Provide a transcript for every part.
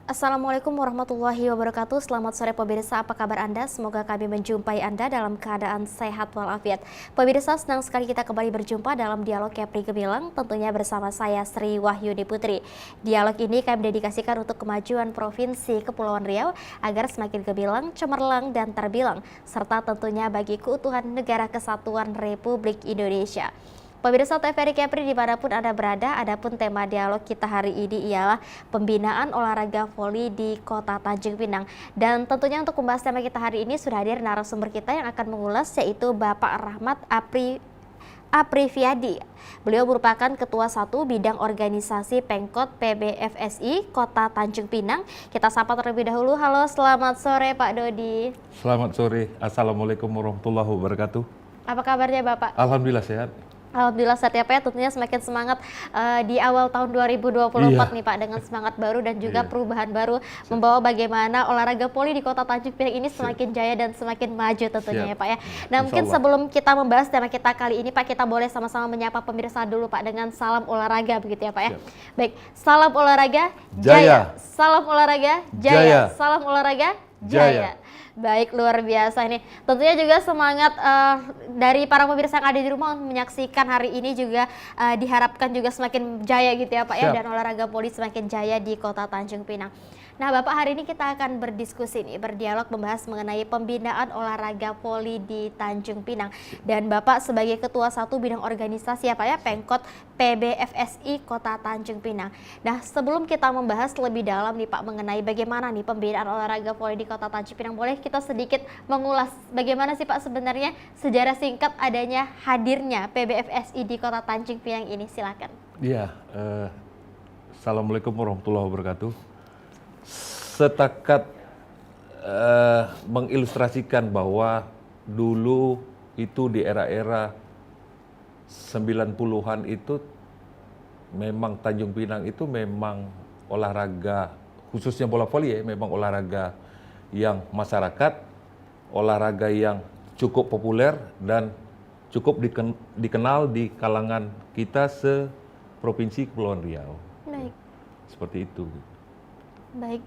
Assalamualaikum warahmatullahi wabarakatuh. Selamat sore pemirsa, apa kabar Anda? Semoga kami menjumpai Anda dalam keadaan sehat walafiat. Pemirsa, senang sekali kita kembali berjumpa dalam Dialog Kepri Gemilang, tentunya bersama saya Sri Wahyuni Putri. Dialog ini kami dedikasikan untuk kemajuan Provinsi Kepulauan Riau agar semakin gemilang, cemerlang, dan terbilang, serta tentunya bagi keutuhan Negara Kesatuan Republik Indonesia. Pemirsa TVRI Kepri dimanapun Anda berada, adapun tema dialog kita hari ini ialah pembinaan olahraga voli di Kota Tanjung Pinang. Dan tentunya untuk membahas tema kita hari ini sudah hadir narasumber kita yang akan mengulas, yaitu Bapak Rahmat Apriviadi. Beliau merupakan Ketua 1 Bidang Organisasi Pemkot PBFSI Kota Tanjung Pinang. Kita sapa terlebih dahulu. Halo, selamat sore Pak Dodi. Selamat sore, Assalamualaikum warahmatullahi wabarakatuh. Apa kabarnya Bapak? Alhamdulillah sehat. Alhamdulillah setiap ya, tentunya semakin semangat di awal tahun 2024 nih Pak, dengan semangat baru dan juga perubahan baru, membawa bagaimana olahraga voli di Kota Tanjung Pinang ini semakin jaya dan semakin maju tentunya ya Pak ya. Nah, mungkin sebelum kita membahas tema kita kali ini Pak, kita boleh sama-sama menyapa pemirsa dulu Pak dengan salam olahraga begitu ya Pak ya. Baik, salam olahraga jaya. Salam olahraga jaya. Salam olahraga jaya. Baik, luar biasa ini. Tentunya juga semangat dari para pemirsa yang ada di rumah menyaksikan hari ini juga diharapkan juga semakin jaya gitu ya Pak ya, dan olahraga voli semakin jaya di Kota Tanjung Pinang. Nah Bapak, hari ini kita akan berdiskusi nih, berdialog membahas mengenai pembinaan olahraga voli di Tanjung Pinang. Dan Bapak sebagai Ketua 1 Bidang Organisasi ya Pak ya, Pemkot PBFSI Kota Tanjung Pinang. Nah, sebelum kita membahas lebih dalam nih Pak mengenai bagaimana nih pembinaan olahraga voli di Kota Tanjung Pinang, boleh kita sedikit mengulas bagaimana sih Pak sebenarnya sejarah singkat adanya hadirnya PBFSI di Kota Tanjung Pinang ini, silakan. Iya, Assalamualaikum warahmatullahi wabarakatuh. Setakat mengilustrasikan bahwa dulu itu di era-era 90-an itu memang Tanjung Pinang itu memang olahraga, khususnya bola voli ya, memang olahraga yang masyarakat, olahraga yang cukup populer dan cukup dikenal di kalangan kita se-Provinsi Kepulauan Riau. Baik. Seperti itu. Baik,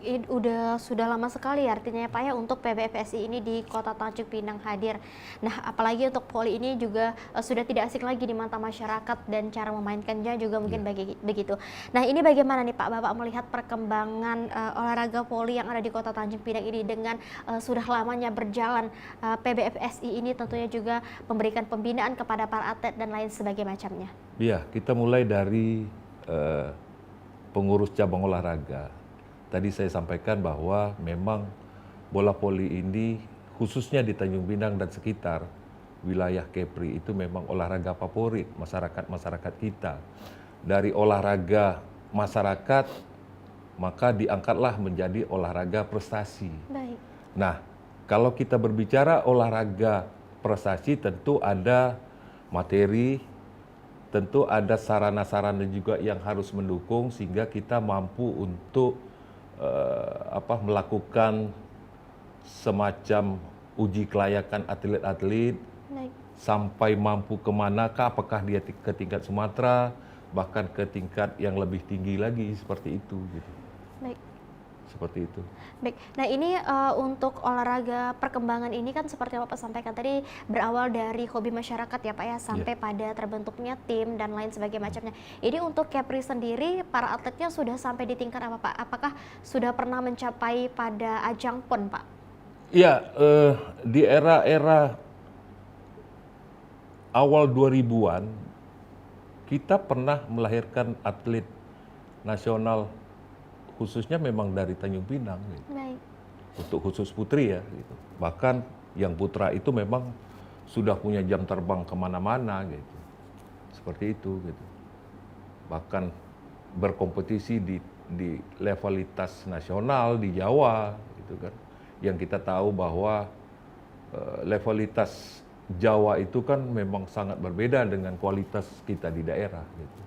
sudah lama sekali artinya ya Pak ya untuk PBFSI ini di Kota Tanjung Pinang hadir. Nah, apalagi untuk voli ini juga sudah tidak asing lagi di mata masyarakat dan cara memainkannya juga mungkin begitu. Nah, ini bagaimana nih Pak Bapak melihat perkembangan olahraga voli yang ada di Kota Tanjung Pinang ini dengan sudah lamanya berjalan PBFSI ini tentunya juga memberikan pembinaan kepada para atlet dan lain sebagainya macamnya. Iya, kita mulai dari pengurus cabang olahraga. Tadi saya sampaikan bahwa memang bola voli ini khususnya di Tanjung Pinang dan sekitar wilayah Kepri itu memang olahraga favorit masyarakat kita. Dari olahraga masyarakat maka diangkatlah menjadi olahraga prestasi. Baik. Nah, kalau kita berbicara olahraga prestasi tentu ada materi, tentu ada sarana-sarana juga yang harus mendukung sehingga kita mampu untuk melakukan semacam uji kelayakan atlet-atlet sampai mampu kemanakah, apakah dia ke tingkat Sumatera, bahkan ke tingkat yang lebih tinggi lagi seperti itu. Gitu. Baik. Seperti itu. Baik, nah ini untuk olahraga perkembangan ini kan seperti yang Bapak sampaikan tadi berawal dari hobi masyarakat ya Pak ya, sampai pada terbentuknya tim dan lain sebagainya macamnya. Ini untuk Kepri sendiri, para atletnya sudah sampai di tingkat apa Pak? Apakah sudah pernah mencapai pada ajang PON Pak? Iya, di era-era awal 2000-an kita pernah melahirkan atlet nasional khususnya memang dari Tanjung Pinang gitu. Baik. Untuk khusus putri ya gitu. Bahkan yang putra itu memang sudah punya jam terbang kemana-mana gitu. Seperti itu gitu. Bahkan berkompetisi di levelitas nasional di Jawa gitu kan. Yang kita tahu bahwa levelitas Jawa itu kan memang sangat berbeda dengan kualitas kita di daerah gitu.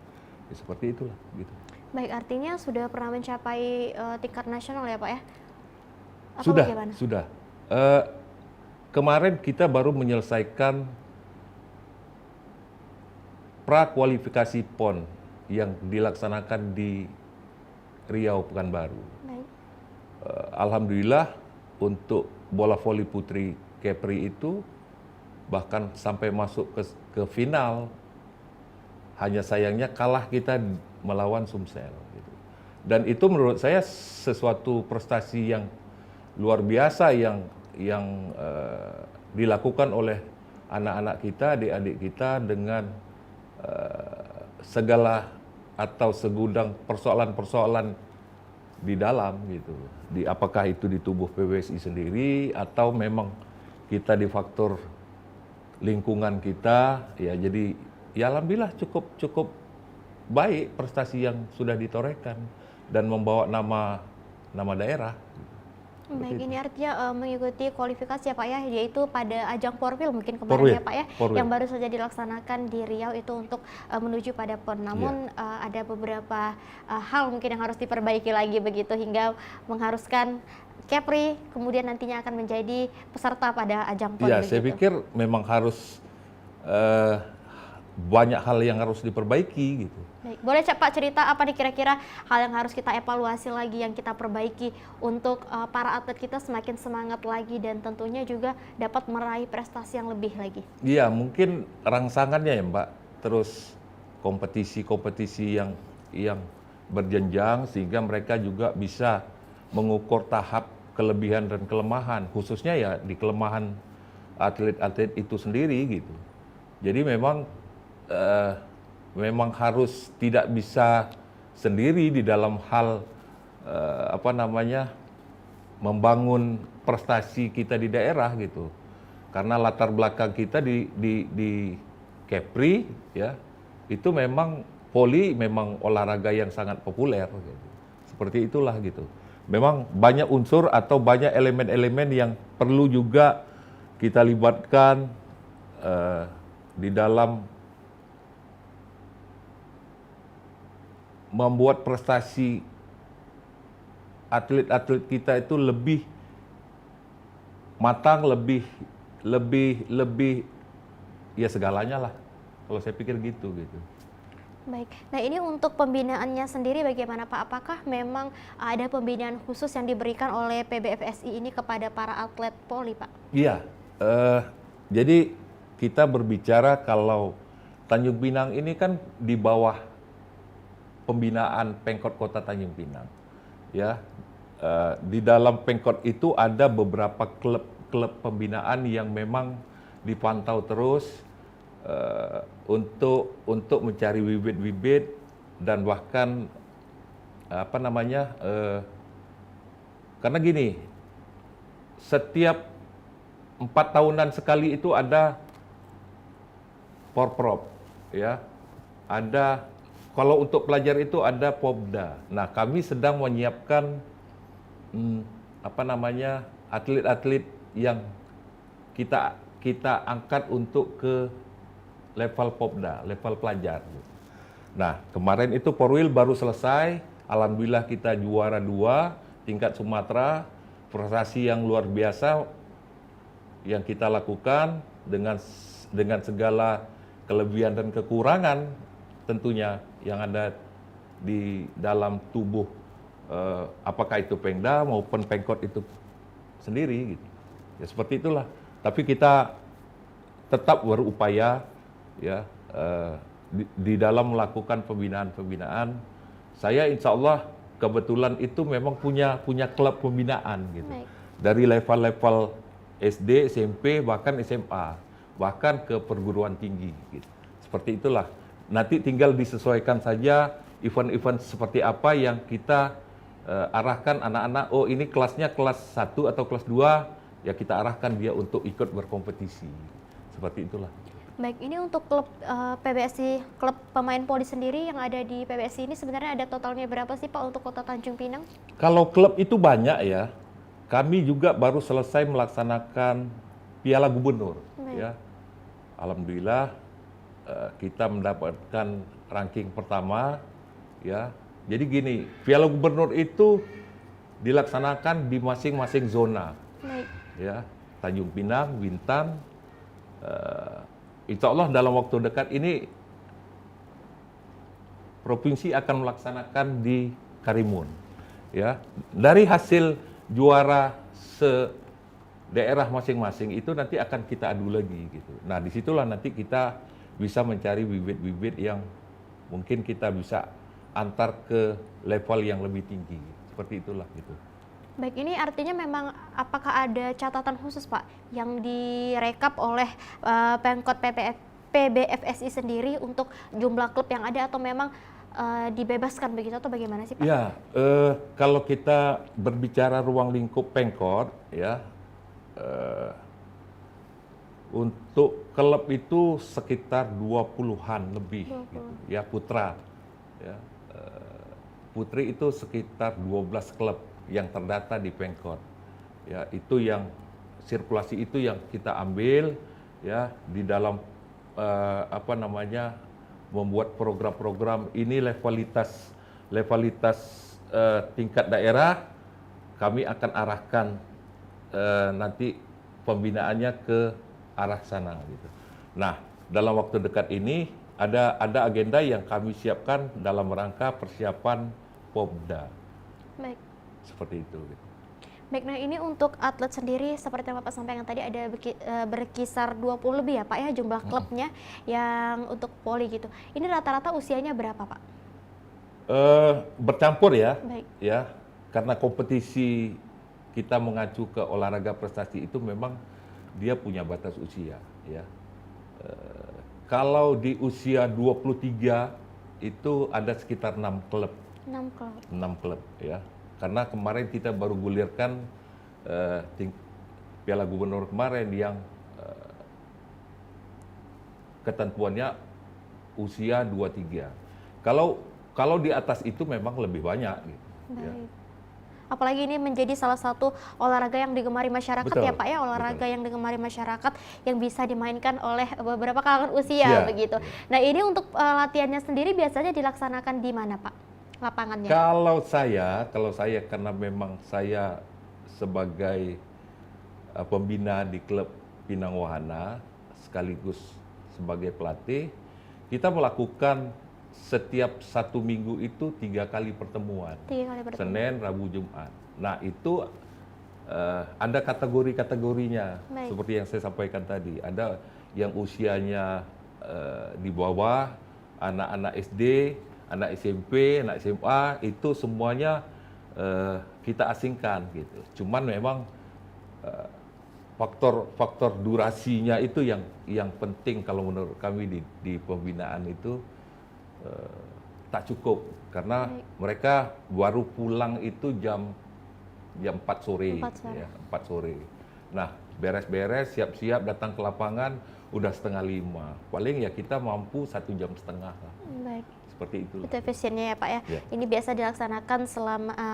Ya, seperti itulah gitu. Baik, artinya sudah pernah mencapai tingkat nasional ya Pak ya? Atau Sudah, bagaimana? sudah. Kemarin kita baru menyelesaikan prakualifikasi PON yang dilaksanakan di Riau Pekanbaru. Baik. Alhamdulillah untuk bola voli putri Kepri itu bahkan sampai masuk ke final. Hanya sayangnya kalah kita melawan Sumsel. Gitu. Dan itu menurut saya sesuatu prestasi yang luar biasa yang dilakukan oleh anak-anak kita, adik-adik kita dengan segala atau segudang persoalan-persoalan di dalam gitu. Apakah itu di tubuh PBSI sendiri atau memang kita di faktor lingkungan kita ya, jadi ya alhamdulillah cukup baik prestasi yang sudah ditorehkan dan membawa nama daerah. Baik, ini artinya mengikuti kualifikasi ya Pak ya, yaitu pada ajang Porwil mungkin kemarin ya Pak ya, Porwil. yang baru saja dilaksanakan di Riau itu untuk menuju pada PON. Namun ada beberapa hal mungkin yang harus diperbaiki lagi begitu hingga mengharuskan Kepri kemudian nantinya akan menjadi peserta pada ajang PON. Iya, saya pikir memang harus banyak hal yang harus diperbaiki gitu. Baik, boleh Pak cerita apa nih kira-kira hal yang harus kita evaluasi lagi, yang kita perbaiki untuk para atlet kita semakin semangat lagi dan tentunya juga dapat meraih prestasi yang lebih lagi. Iya, mungkin rangsangannya ya Mbak, terus kompetisi-kompetisi yang berjenjang sehingga mereka juga bisa mengukur tahap kelebihan dan kelemahan, khususnya ya di kelemahan atlet-atlet itu sendiri gitu. Jadi memang harus tidak bisa sendiri di dalam hal membangun prestasi kita di daerah gitu. Karena latar belakang kita di Kepri ya, itu memang voli memang olahraga yang sangat populer gitu. Seperti itulah gitu. Memang banyak unsur atau banyak elemen-elemen yang perlu juga kita libatkan di dalam membuat prestasi atlet-atlet kita itu lebih matang, lebih ya segalanya lah. Kalau saya pikir gitu. Baik, nah ini untuk pembinaannya sendiri bagaimana Pak? Apakah memang ada pembinaan khusus yang diberikan oleh PBFSI ini kepada para atlet poli Pak? Iya, jadi kita berbicara kalau Tanjung Pinang ini kan di bawah pembinaan Pemkot Kota Tanjung Pinang, ya. Di dalam Pemkot itu ada beberapa klub pembinaan yang memang dipantau terus untuk mencari bibit-bibit dan bahkan karena gini, setiap 4 tahunan sekali itu ada Porprov, ya, ada. Kalau untuk pelajar itu ada Popda. Nah, kami sedang menyiapkan atlet-atlet yang kita angkat untuk ke level Popda, level pelajar. Nah, kemarin itu Porwil baru selesai. Alhamdulillah kita juara 2 tingkat Sumatera. Prestasi yang luar biasa yang kita lakukan dengan segala kelebihan dan kekurangan tentunya yang ada di dalam tubuh apakah itu Pemda maupun Pemkot itu sendiri gitu. Ya seperti itulah. Tapi kita tetap berupaya ya di dalam melakukan pembinaan. Saya insya Allah kebetulan itu memang punya klub pembinaan gitu. Baik. Dari level-level SD, SMP bahkan SMA, bahkan ke perguruan tinggi gitu. Seperti itulah. Nanti tinggal disesuaikan saja event-event seperti apa yang kita arahkan anak-anak, oh ini kelasnya kelas 1 atau kelas 2, ya kita arahkan dia untuk ikut berkompetisi. Seperti itulah. Baik, ini untuk klub PBSI, klub pemain voli sendiri yang ada di PBSI ini sebenarnya ada totalnya berapa sih Pak untuk Kota Tanjung Pinang? Kalau klub itu banyak ya. Kami juga baru selesai melaksanakan Piala Gubernur. Baik. Ya. Alhamdulillah kita mendapatkan ranking pertama. Ya. Jadi gini, Piala Gubernur itu dilaksanakan di masing-masing zona. Baik. Ya, Tanjung Pinang, Bintan. Insya Allah dalam waktu dekat ini provinsi akan melaksanakan di Karimun. Ya, dari hasil juara daerah masing-masing itu nanti akan kita adu lagi gitu. Nah, disitulah nanti kita bisa mencari bibit-bibit yang mungkin kita bisa antar ke level yang lebih tinggi. Seperti itulah gitu. Baik, ini artinya memang apakah ada catatan khusus Pak yang direkap oleh Pemkot PBFSI sendiri untuk jumlah klub yang ada atau memang dibebaskan begitu atau bagaimana sih Pak? Ya, kalau kita berbicara ruang lingkup Pemkot ya, untuk klub itu sekitar 20-an lebih 20. gitu. Ya, putra. Ya, putri itu sekitar 12 klub yang terdata di Pemkot. Ya, itu yang sirkulasi itu yang kita ambil ya di dalam membuat program-program ini levelitas tingkat daerah, kami akan arahkan nanti pembinaannya ke arah sana gitu. Nah, dalam waktu dekat ini ada agenda yang kami siapkan dalam rangka persiapan Popda. Baik. Seperti itu. Gitu. Baik, nah ini untuk atlet sendiri seperti yang Bapak sampaikan tadi ada berkisar 20 lebih ya Pak ya jumlah klubnya yang untuk voli gitu. Ini rata-rata usianya berapa Pak? Bercampur ya. Baik. Ya, karena kompetisi kita mengacu ke olahraga prestasi itu memang dia punya batas usia ya. Kalau di usia 23 itu ada sekitar 6 klub. 6 klub. 6 klub ya. Karena kemarin kita baru gulirkan Piala Gubernur kemarin yang ketentuannya usia 23. Kalau di atas itu memang lebih banyak gitu. Baik. Ya. Apalagi ini menjadi salah satu olahraga yang digemari masyarakat. Betul, ya Pak ya, olahraga betul. yang digemari masyarakat yang bisa dimainkan oleh beberapa kalangan usia begitu. Nah, ini untuk latihannya sendiri biasanya dilaksanakan di mana Pak? Lapangannya? Kalau saya karena memang saya sebagai pembina di klub Pinang Wahana sekaligus sebagai pelatih, kita melakukan setiap 1 minggu itu 3 kali pertemuan. 3 kali pertemuan. Senin, Rabu, Jumat. Nah itu ada kategori-kategorinya. Baik. Seperti yang saya sampaikan tadi. Ada yang usianya di bawah, anak-anak SD, anak SMP, anak SMA, itu semuanya kita asingkan gitu. Cuman memang faktor durasinya itu yang penting kalau menurut kami di pembinaan itu tak cukup karena mereka baru pulang itu jam 4 sore. 4 sore. Ya, 4 sore. Nah, beres-beres, siap-siap datang ke lapangan udah 4:30. Paling ya kita mampu 1,5 jam lah. Baik. Seperti itu. Itu efisiennya ya Pak ya. Ya. Ini biasa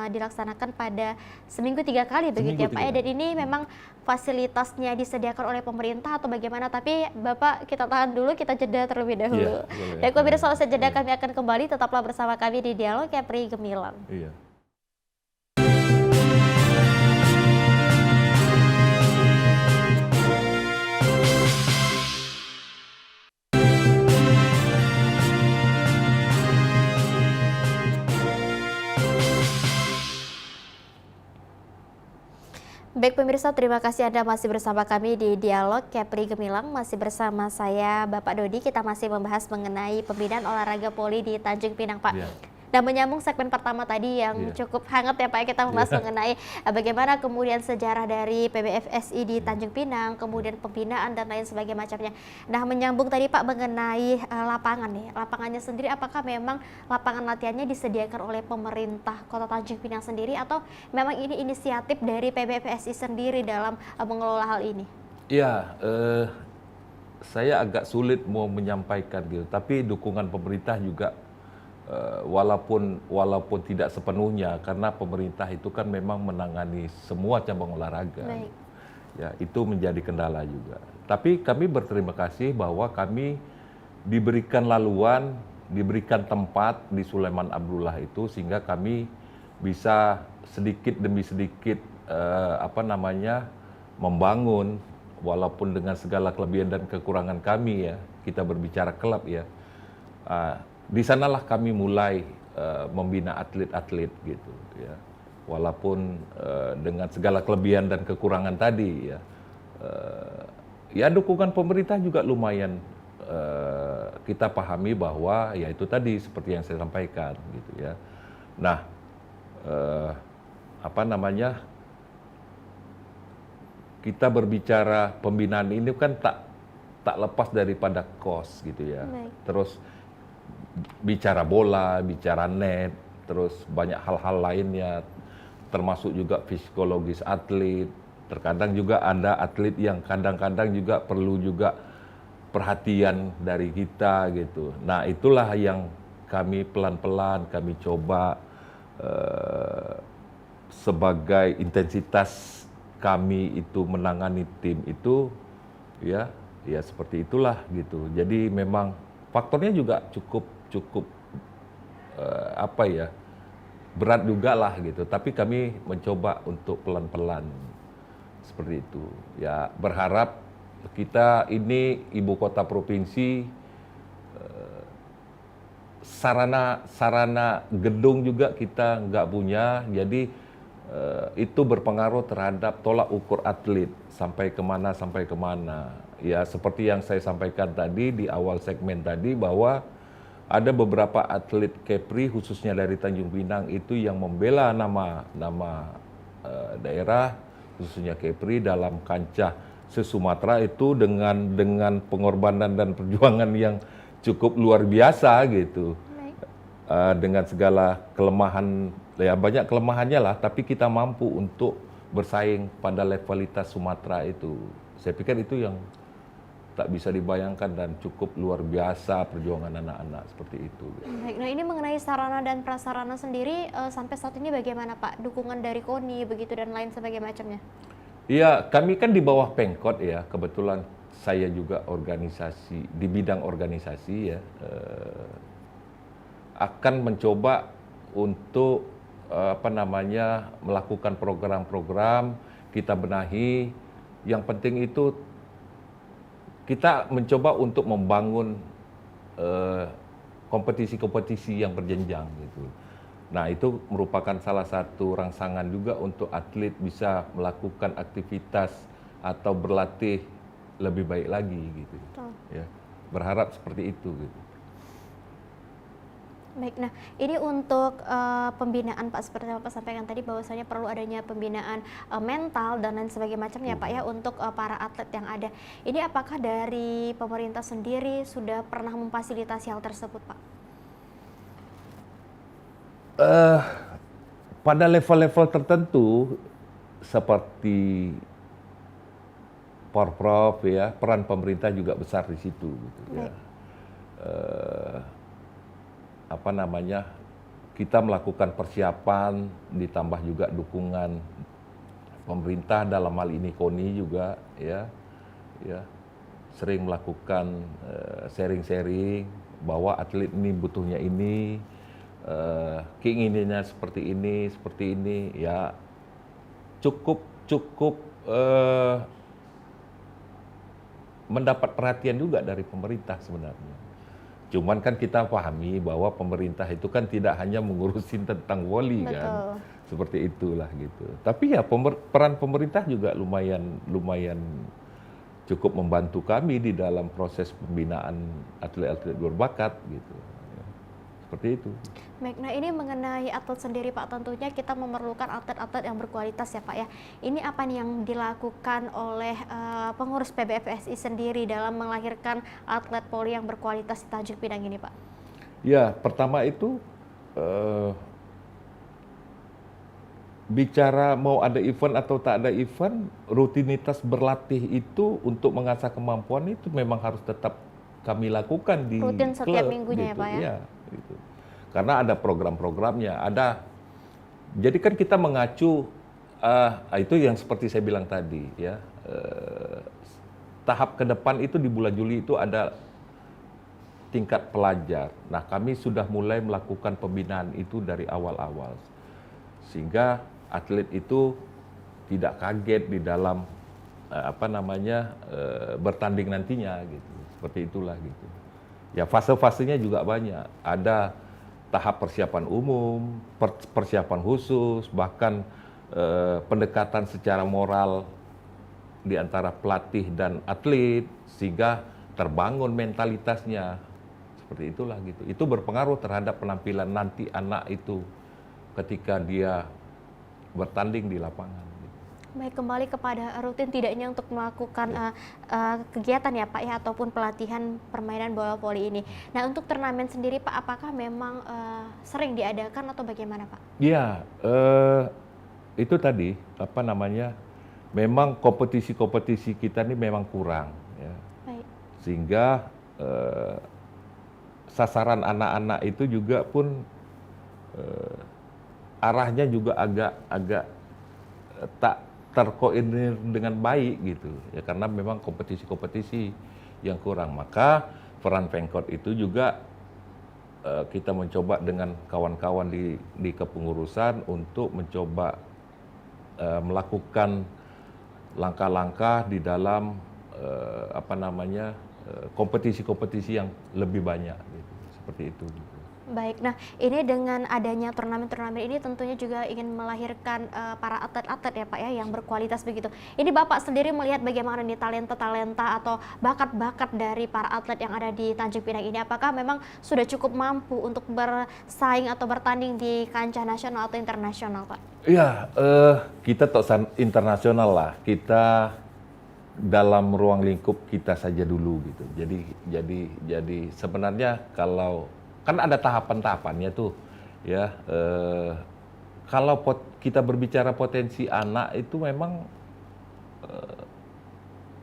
dilaksanakan pada seminggu 3 kali begitu ya Pak ya. Dan ini memang fasilitasnya disediakan oleh pemerintah atau bagaimana? Tapi Bapak kita tahan dulu, kita jeda terlebih dahulu. Ya, Dan pemirsa usai jeda kami akan kembali, tetaplah bersama kami di Dialog Kepri Gemilang. Iya. Baik pemirsa, terima kasih Anda masih bersama kami di Dialog Kepri Gemilang. Masih bersama saya Bapak Dodi, kita masih membahas mengenai pembinaan olahraga voli di Tanjung Pinang Pak. Ya. Dan menyambung segmen pertama tadi yang cukup hangat ya Pak, kita membahas mengenai bagaimana kemudian sejarah dari PBFSI di Tanjung Pinang, kemudian pembinaan dan lain sebagainya macamnya. Nah, menyambung tadi Pak mengenai lapangan nih, lapangannya sendiri apakah memang lapangan latihannya disediakan oleh pemerintah Kota Tanjung Pinang sendiri atau memang ini inisiatif dari PBFSI sendiri dalam mengelola hal ini? Iya, saya agak sulit mau menyampaikan gitu, tapi dukungan pemerintah juga walaupun tidak sepenuhnya, karena pemerintah itu kan memang menangani semua cabang olahraga. Baik. Ya, itu menjadi kendala juga. Tapi kami berterima kasih bahwa kami diberikan laluan, diberikan tempat di Sulaiman Abdullah itu sehingga kami bisa sedikit demi sedikit membangun walaupun dengan segala kelebihan dan kekurangan kami ya. Kita berbicara klub ya. Di sanalah kami mulai membina atlet-atlet gitu ya. Walaupun dengan segala kelebihan dan kekurangan tadi ya. Ya dukungan pemerintah juga lumayan kita pahami bahwa ya itu tadi seperti yang saya sampaikan gitu ya. Nah, kita berbicara pembinaan ini kan tak lepas daripada kos gitu ya. Baik. Terus bicara bola, bicara net, terus banyak hal-hal lainnya, termasuk juga psikologis atlet. Terkadang juga ada atlet yang kadang-kadang juga perlu juga perhatian dari kita gitu. Nah itulah yang kami pelan-pelan kami coba sebagai intensitas kami itu menangani tim itu ya seperti itulah gitu. Jadi memang faktornya juga cukup berat juga lah gitu. Tapi kami mencoba untuk pelan-pelan seperti itu. Ya berharap kita ini ibu kota provinsi, sarana gedung juga kita nggak punya. Jadi itu berpengaruh terhadap tolak ukur atlet sampai kemana. Ya seperti yang saya sampaikan tadi di awal segmen tadi bahwa ada beberapa atlet Kepri khususnya dari Tanjung Pinang itu yang membela nama daerah khususnya Kepri dalam kancah se-Sumatera itu dengan pengorbanan dan perjuangan yang cukup luar biasa gitu. Dengan segala kelemahan, ya banyak kelemahannya lah, tapi kita mampu untuk bersaing pada levelitas Sumatera itu. Saya pikir itu yang tak bisa dibayangkan dan cukup luar biasa perjuangan anak-anak seperti itu. Baik, nah ini mengenai sarana dan prasarana sendiri sampai saat ini bagaimana Pak? Dukungan dari KONI begitu dan lain sebagainya macamnya? Iya, kami kan di bawah Pemkot ya, kebetulan saya juga di bidang organisasi ya, akan mencoba untuk melakukan program-program, kita benahi. Yang penting itu kita mencoba untuk membangun kompetisi-kompetisi yang berjenjang gitu. Nah, itu merupakan salah satu rangsangan juga untuk atlet bisa melakukan aktivitas atau berlatih lebih baik lagi gitu. Ya, berharap seperti itu gitu. Baik, nah ini untuk pembinaan Pak, seperti yang Bapak sampaikan tadi bahwasanya perlu adanya pembinaan mental dan lain sebagainya macamnya Pak ya untuk para atlet yang ada. Ini apakah dari pemerintah sendiri sudah pernah memfasilitasi hal tersebut Pak? Pada level-level tertentu seperti Porprov ya, peran pemerintah juga besar di situ gitu ya. Kita melakukan persiapan, ditambah juga dukungan pemerintah dalam hal ini KONI juga ya sering melakukan sharing-sharing bahwa atlet ini butuhnya ini, keinginannya seperti ini ya cukup mendapat perhatian juga dari pemerintah sebenarnya. Cuman kan kita pahami bahwa pemerintah itu kan tidak hanya mengurusin tentang voli kan, seperti itulah gitu. Tapi ya peran pemerintah juga lumayan cukup membantu kami di dalam proses pembinaan atlet-atlet berbakat gitu. Seperti itu. Baik, nah ini mengenai atlet sendiri Pak, tentunya kita memerlukan atlet-atlet yang berkualitas ya Pak ya. Ini apa nih yang dilakukan oleh pengurus PBFSI sendiri dalam melahirkan atlet Polri yang berkualitas di Tanjung Pinang ini Pak? Ya, pertama itu bicara mau ada event atau tak ada event, rutinitas berlatih itu untuk mengasah kemampuan itu memang harus tetap kami lakukan di Rutin setiap klub, minggunya ya gitu. Pak ya? Iya, gitu. Karena ada program-programnya, ada. Jadi kan kita mengacu itu yang seperti saya bilang tadi ya. Tahap ke depan itu di bulan Juli itu ada tingkat pelajar. Nah, kami sudah mulai melakukan pembinaan itu dari awal-awal. Sehingga atlet itu tidak kaget di dalam bertanding nantinya gitu. Seperti itulah gitu. Ya fase-fasenya juga banyak. Ada tahap persiapan umum, persiapan khusus, bahkan pendekatan secara moral di antara pelatih dan atlet sehingga terbangun mentalitasnya. Seperti itulah gitu. Itu berpengaruh terhadap penampilan nanti anak itu ketika dia bertanding di lapangan. Baik, kembali kepada rutin tidaknya untuk melakukan kegiatan ya Pak ya, ataupun pelatihan permainan bola voli ini. Nah, untuk turnamen sendiri Pak, apakah memang sering diadakan atau bagaimana Pak? Iya, itu tadi memang kompetisi-kompetisi kita ini memang kurang ya. Baik. Sehingga sasaran anak-anak itu juga pun arahnya juga agak tak terkoordinir dengan baik gitu ya, karena memang kompetisi-kompetisi yang kurang. Maka peran Pemkot itu juga kita mencoba dengan kawan-kawan di kepengurusan untuk mencoba melakukan langkah-langkah di dalam kompetisi-kompetisi yang lebih banyak gitu. Seperti itu gitu. Baik, nah ini dengan adanya turnamen-turnamen ini tentunya juga ingin melahirkan para atlet-atlet ya Pak ya yang berkualitas begitu. Ini Bapak sendiri melihat bagaimana nih talenta-talenta atau bakat-bakat dari para atlet yang ada di Tanjung Pinang ini, apakah memang sudah cukup mampu untuk bersaing atau bertanding di kancah nasional atau internasional Pak? Iya, kita tak internasional lah. Kita dalam ruang lingkup kita saja dulu gitu. Jadi sebenarnya kalau kan ada tahapan-tahapannya tuh ya. Kalau kita berbicara potensi anak itu memang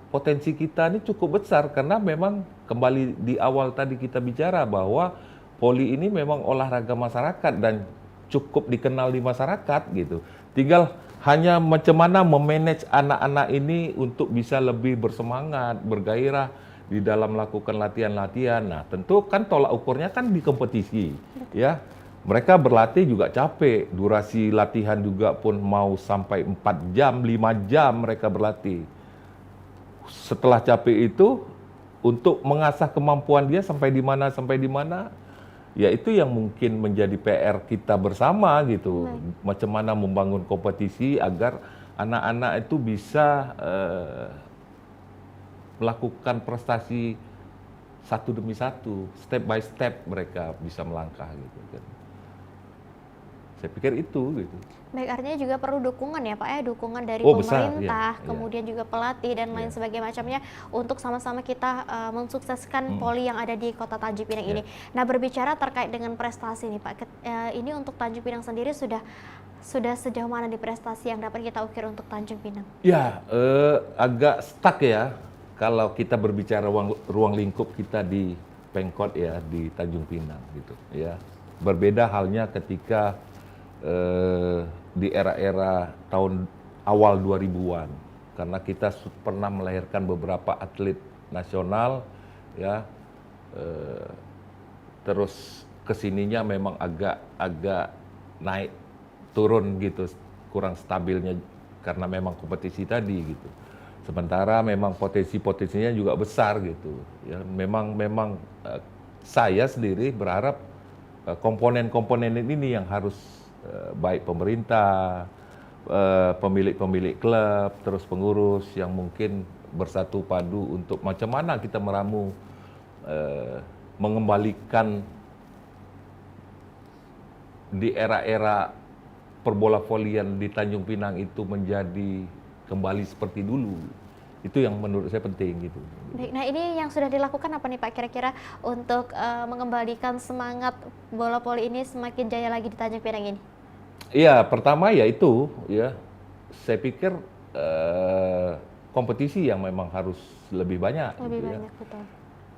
potensi kita ini cukup besar karena memang kembali di awal tadi kita bicara bahwa voli ini memang olahraga masyarakat dan cukup dikenal di masyarakat gitu. Tinggal hanya macam mana memanage anak-anak ini untuk bisa lebih bersemangat, bergairah di dalam melakukan latihan-latihan. Nah, tentu kan tolak ukurnya kan di kompetisi, ya. Mereka berlatih juga capek, durasi latihan juga pun mau sampai 4 jam, 5 jam mereka berlatih. Setelah capek itu, untuk mengasah kemampuan dia sampai di mana, ya itu yang mungkin menjadi PR kita bersama gitu. Macam mana membangun kompetisi agar anak-anak itu bisa melakukan prestasi satu demi satu, step by step mereka bisa melangkah gitu kan. Saya pikir itu gitu. Baik, artinya juga perlu dukungan ya Pak ya, dukungan dari besar, pemerintah, iya, kemudian juga pelatih dan lain sebagainya macamnya untuk sama-sama kita mensukseskan voli yang ada di Kota Tanjung Pinang ini. Nah, berbicara terkait dengan prestasi nih Pak, ini untuk Tanjung Pinang sendiri sudah sejauh mana di prestasi yang dapat kita ukir untuk Tanjung Pinang? Ya, agak stuck ya kalau kita berbicara ruang lingkup kita di Pemkot ya, di Tanjung Pinang gitu ya. Berbeda halnya ketika di era-era tahun awal 2000-an, karena kita pernah melahirkan beberapa atlet nasional ya, terus kesininya memang agak naik turun gitu, kurang stabilnya karena memang kompetisi tadi gitu. Sementara memang potensinya juga besar gitu ya. Memang saya sendiri berharap komponen-komponen ini yang harus baik pemerintah, pemilik klub, terus pengurus yang mungkin bersatu padu untuk macam mana kita meramu mengembalikan di era-era perbola volian di Tanjung Pinang itu menjadi kembali seperti dulu. Itu yang menurut saya penting gitu. Baik, nah ini yang sudah dilakukan apa nih Pak kira-kira untuk mengembalikan semangat bola voli ini semakin jaya lagi di Tanjung Pinang ini? Iya, pertama ya itu ya, saya pikir kompetisi yang memang harus lebih banyak. Lebih gitu banyak, betul.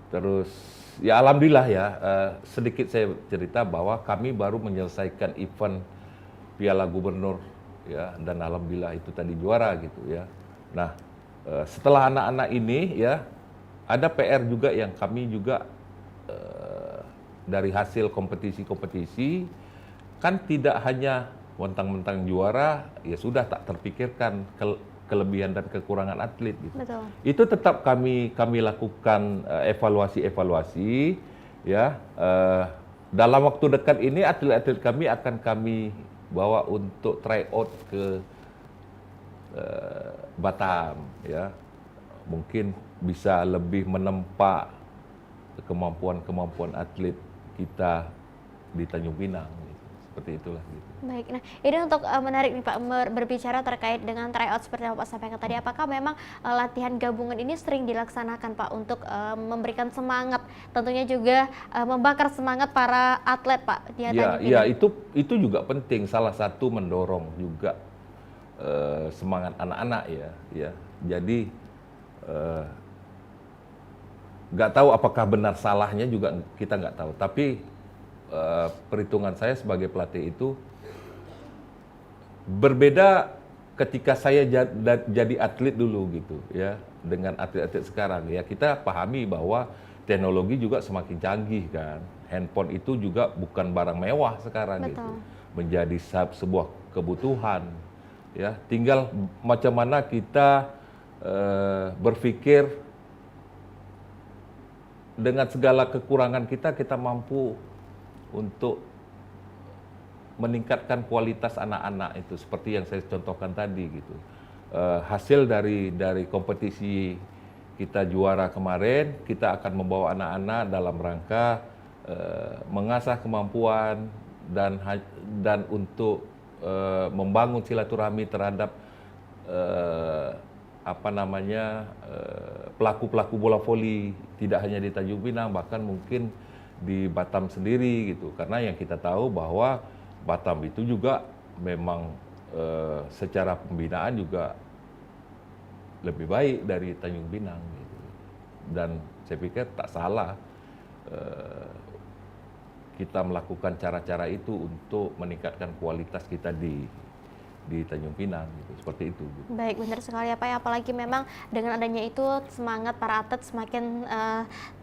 Terus ya alhamdulillah ya, sedikit saya cerita bahwa kami baru menyelesaikan event Piala Gubernur ya, dan alhamdulillah itu tadi juara gitu ya. Nah, setelah anak-anak ini ya, ada PR juga yang kami juga dari hasil kompetisi-kompetisi kan tidak hanya mentang-mentang juara ya sudah tak terpikirkan kelebihan dan kekurangan atlet gitu. Betul. Itu tetap kami lakukan evaluasi ya. Dalam waktu dekat ini atlet-atlet kami akan kami bawa untuk try out ke Batam ya. Mungkin bisa lebih menempa kemampuan atlet kita di Tanjung Pinang gitu. Seperti itulah gitu. Baik, nah ini untuk menarik nih Pak berbicara terkait dengan tryout seperti yang Pak sampaikan tadi, apakah memang latihan gabungan ini sering dilaksanakan Pak untuk memberikan semangat, tentunya juga membakar semangat para atlet Pak di Tanjung Pinang? Ya, itu juga penting, salah satu mendorong juga semangat anak-anak ya. Jadi nggak tahu apakah benar salahnya juga kita nggak tahu, tapi perhitungan saya sebagai pelatih itu berbeda ketika saya jadi atlet dulu gitu ya, dengan atlet-atlet sekarang ya. Kita pahami bahwa teknologi juga semakin canggih kan, handphone itu juga bukan barang mewah sekarang. Betul. Gitu, menjadi sebuah kebutuhan ya, tinggal macam mana kita berpikir dengan segala kekurangan kita mampu untuk meningkatkan kualitas anak-anak itu, seperti yang saya contohkan tadi gitu. Hasil dari kompetisi kita juara kemarin, kita akan membawa anak-anak dalam rangka mengasah kemampuan dan untuk membangun silaturahmi terhadap pelaku-pelaku bola voli, tidak hanya di Tanjung Pinang, bahkan mungkin di Batam sendiri gitu. Karena yang kita tahu bahwa Batam itu juga memang secara pembinaan juga lebih baik dari Tanjung Pinang gitu. Dan saya pikir tak salah kita melakukan cara-cara itu untuk meningkatkan kualitas kita di Tanjung Pinang gitu, seperti itu. Gitu. Baik, benar sekali ya Pak ya, apalagi memang dengan adanya itu semangat para atlet semakin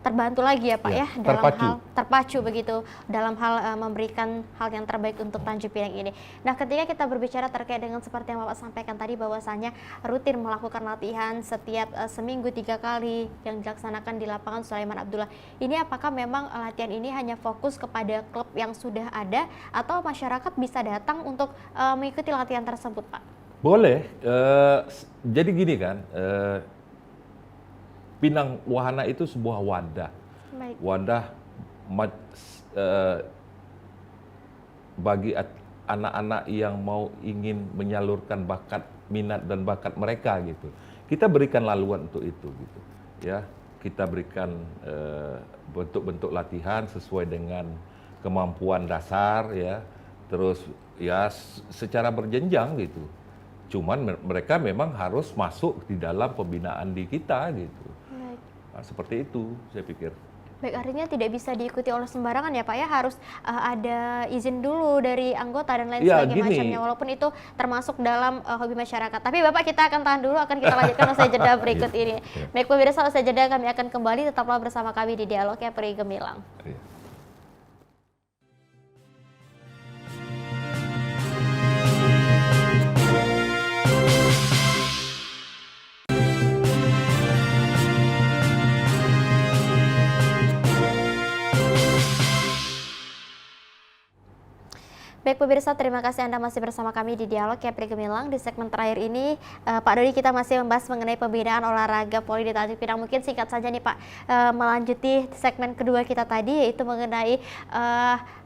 terbantu lagi ya Pak ya, dalam hal terpacu begitu dalam hal memberikan hal yang terbaik untuk Tanjung Pinang ini. Nah, ketika kita berbicara terkait dengan seperti yang Bapak sampaikan tadi bahwasanya rutin melakukan latihan setiap seminggu 3 kali yang dilaksanakan di lapangan Sulaiman Abdullah. Ini apakah memang latihan ini hanya fokus kepada klub yang sudah ada atau masyarakat bisa datang untuk mengikuti latihan tersebut Pak? Boleh. Jadi gini kan, Pinang Wahana itu sebuah wadah. Baik. Wadah bagi anak-anak yang mau ingin menyalurkan minat dan bakat mereka gitu. Kita berikan laluan untuk itu gitu. Ya, kita berikan bentuk-bentuk latihan sesuai dengan kemampuan dasar ya. Terus ya secara berjenjang gitu. Cuman mereka memang harus masuk di dalam pembinaan di kita gitu. Baik. Nah, seperti itu saya pikir. Baik, artinya tidak bisa diikuti oleh sembarangan ya Pak ya, harus ada izin dulu dari anggota dan lain sebagainya macamnya, walaupun itu termasuk dalam hobi masyarakat. Tapi Bapak, kita akan tahan dulu, akan kita lanjutkan usai jeda berikut ini. Baik pemirsa, usai jeda kami akan kembali, tetaplah bersama kami di Dialog Kepri Gemilang. Baik pemirsa, terima kasih Anda masih bersama kami di Dialog Kepri Gemilang. Di segmen terakhir ini, Pak Dodi, kita masih membahas mengenai pembinaan olahraga voli di Tanjung Pinang. Mungkin singkat saja nih Pak, melanjuti segmen kedua kita tadi, yaitu mengenai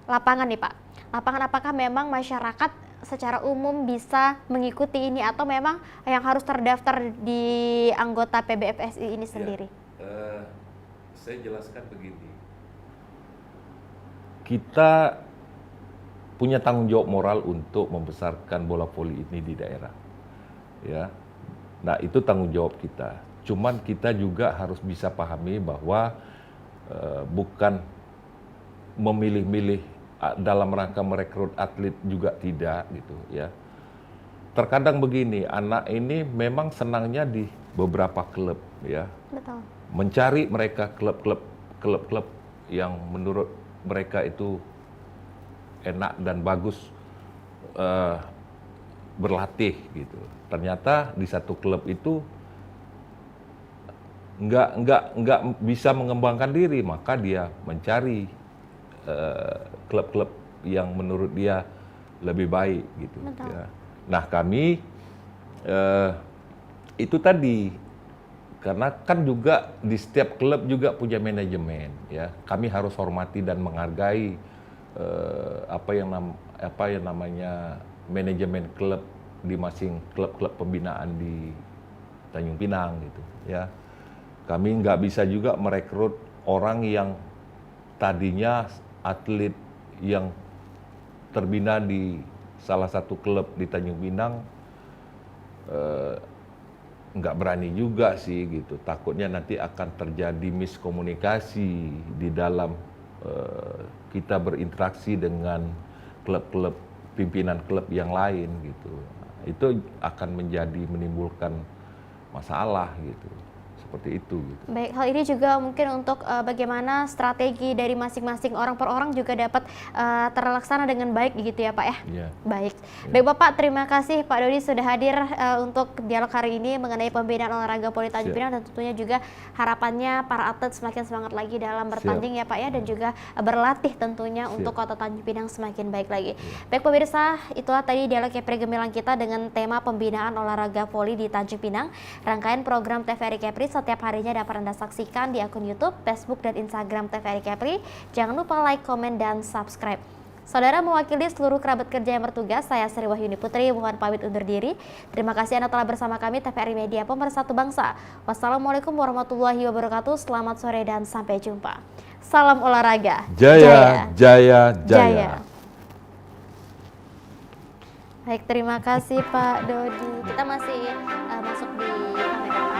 lapangan nih Pak. lapangan, apakah memang masyarakat secara umum bisa mengikuti ini atau memang yang harus terdaftar di anggota PBFSI ini sendiri? Saya jelaskan begini. Kita punya tanggung jawab moral untuk membesarkan bola voli ini di daerah. Ya. Nah, itu tanggung jawab kita. Cuman kita juga harus bisa pahami bahwa bukan memilih-milih dalam rangka merekrut atlet juga tidak gitu ya. Terkadang begini, anak ini memang senangnya di beberapa klub ya. Betul. Mencari mereka klub-klub yang menurut mereka itu enak dan bagus berlatih gitu. Ternyata di satu klub itu nggak bisa mengembangkan diri, maka dia mencari klub-klub yang menurut dia lebih baik gitu. Ya. Nah kami itu tadi karena kan juga di setiap klub juga punya manajemen ya. Kami harus hormati dan menghargai apa yang namanya manajemen klub di masing klub-klub pembinaan di Tanjung Pinang gitu ya. Kami nggak bisa juga merekrut orang yang tadinya atlet yang terbina di salah satu klub di Tanjung Pinang, nggak berani juga sih gitu. Takutnya nanti akan terjadi miskomunikasi di dalam kita berinteraksi dengan klub-klub, pimpinan klub yang lain gitu. Itu akan menimbulkan masalah gitu. Seperti itu gitu. Baik, hal ini juga mungkin untuk bagaimana strategi dari masing-masing orang per orang juga dapat terlaksana dengan baik gitu ya Pak ya? Iya. Baik. Baik Bapak, terima kasih Pak Dodi sudah hadir untuk dialog hari ini mengenai pembinaan olahraga voli Tanjung Pinang dan tentunya juga harapannya para atlet semakin semangat lagi dalam bertanding ya Pak ya, dan juga berlatih tentunya untuk Kota Tanjung Pinang semakin baik lagi. Baik pemirsa, itulah tadi dialog Kepri Gemilang kita dengan tema pembinaan olahraga voli di Tanjung Pinang. Rangkaian program TVRI Kepri setiap harinya dapat Anda saksikan di akun YouTube, Facebook, dan Instagram TVRI Kepri. Jangan lupa like, komen, dan subscribe. Saudara, mewakili seluruh kerabat kerja yang bertugas, saya Sri Wahyuni Putri, mohon pamit undur diri. Terima kasih Anda telah bersama kami TVRI Media, pemersatu bangsa. Wassalamualaikum warahmatullahi wabarakatuh. Selamat sore dan sampai jumpa. Salam olahraga. Jaya, jaya, jaya. Baik, terima kasih Pak Dodi. Kita masih masuk di kamera